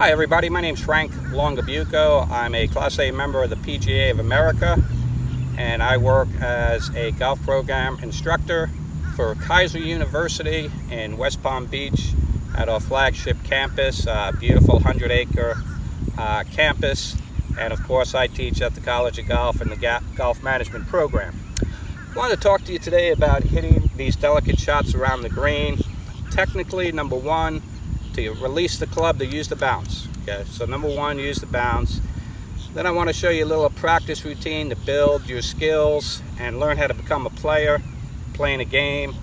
Hi everybody, my name is Frank Longabuco. I'm a Class A member of the PGA of America, and I work as a golf program instructor for Keiser University in West Palm Beach at our flagship campus, beautiful 100-acre campus. And of course I teach at the College of Golf and the Golf Management Program. I want to talk to you today about hitting these delicate shots around the green. Technically, number one, to release the club, to use the bounce. Okay, so number one, use the bounce. Then I want to show you a little practice routine to build your skills and learn how to become a player, playing a game.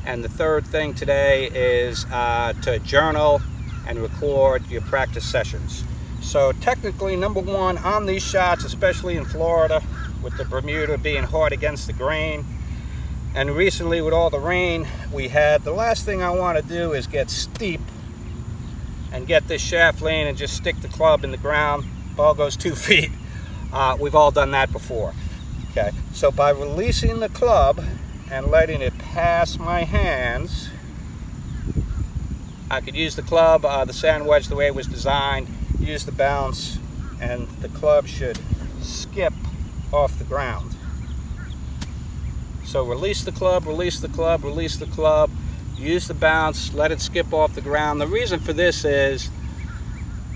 And the third thing today is to journal and record your practice sessions. So technically, number one, on these shots, especially in Florida, with the Bermuda being hard against the grain, and recently with all the rain we had, the last thing I want to do is get steep and get this shaft lane and just stick the club in the ground. Ball goes 2 feet. We've all done that before. Okay, so by releasing the club and letting it pass my hands, I could use the club, the sand wedge, the way it was designed, use the bounce, and the club should skip off the ground. So release the club, release the club, release the club, use the bounce, let it skip off the ground. The reason for this is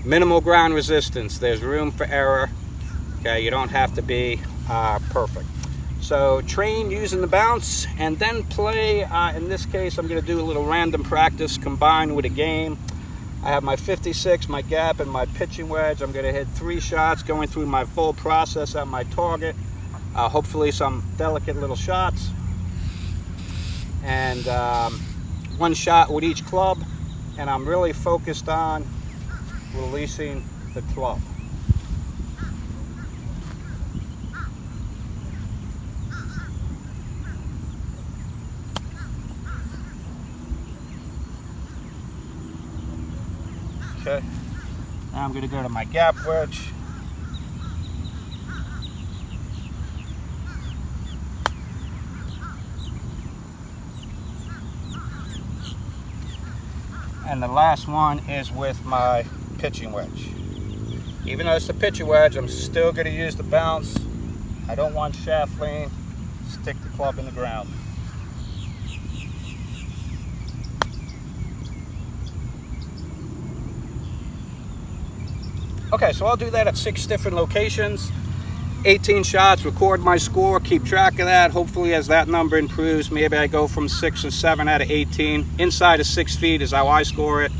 minimal ground resistance. There's room for error. Okay, you don't have to be perfect. So train using the bounce and then play. In this case, I'm going to do a little random practice combined with a game. I have my 56, my gap, and my pitching wedge. I'm going to hit 3 shots, going through my full process at my target. Hopefully some delicate little shots. And 1 shot with each club. And I'm really focused on releasing the club. Okay, now I'm going to go to my gap wedge. And the last one is with my pitching wedge. Even though it's the pitching wedge, I'm still going to use the bounce. I don't want shaft lean. Stick the club in the ground. Okay, so I'll do that at 6 different locations, 18 shots, record my score, keep track of that. Hopefully as that number improves, maybe I go from 6 or 7 out of 18. Inside of 6 feet is how I score it.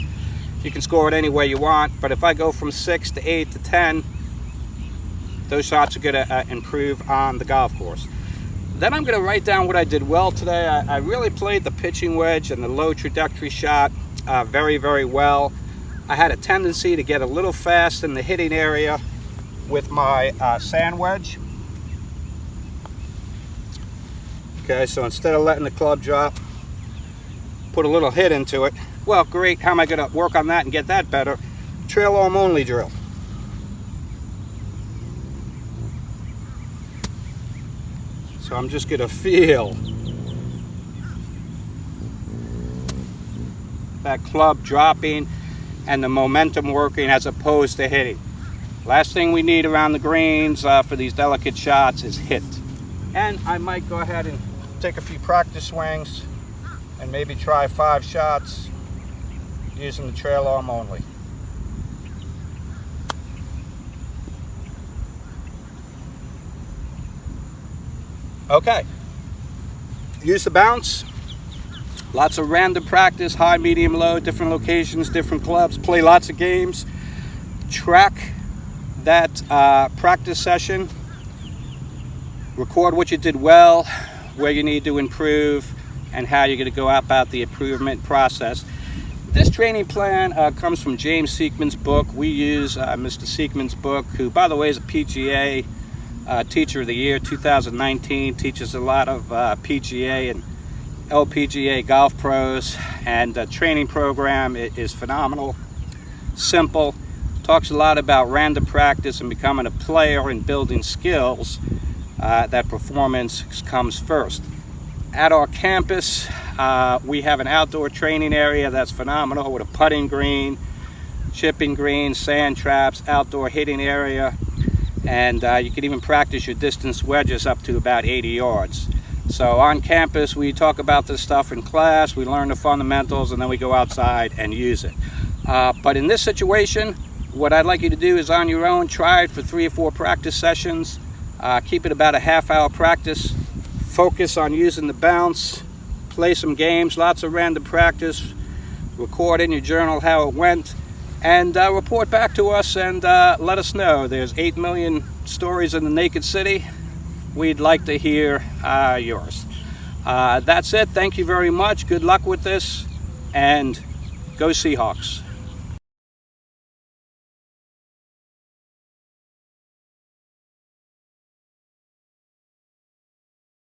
You can score it any way you want, but if I go from 6 to 8 to 10, those shots are going to improve on the golf course. Then I'm going to write down what I did well today. I really played the pitching wedge and the low trajectory shot very, very well. I had a tendency to get a little fast in the hitting area with my sand wedge. Okay, so instead of letting the club drop, put a little hit into it. Well, great, how am I going to work on that and get that better? Trail arm only drill. So I'm just going to feel that club dropping and the momentum working as opposed to hitting. Last thing we need around the greens for these delicate shots is hit. And I might go ahead and take a few practice swings and maybe try 5 shots using the trail arm only. Okay, use the bounce. Lots of random practice, high, medium, low, different locations, different clubs. Play lots of games. Track that practice session. Record what you did well, where you need to improve, and how you're going to go about the improvement process. This training plan comes from James Seekman's book. We use Mr. Seekman's book, who, by the way, is a PGA Teacher of the Year 2019. Teaches a lot of PGA and LPGA golf pros, and the training program is phenomenal, simple, talks a lot about random practice and becoming a player and building skills. That performance comes first. At our campus, we have an outdoor training area that's phenomenal with a putting green, chipping greens, sand traps, outdoor hitting area, and you can even practice your distance wedges up to about 80 yards. So on campus, we talk about this stuff in class, we learn the fundamentals, and then we go outside and use it. But in this situation, what I'd like you to do is on your own, try it for 3 or 4 practice sessions. Keep it about a half-hour practice. Focus on using the bounce, play some games, lots of random practice, record in your journal how it went, and report back to us and let us know. There's 8 million stories in the naked city. We'd like to hear yours. That's it. Thank you very much. Good luck with this, and go Seahawks.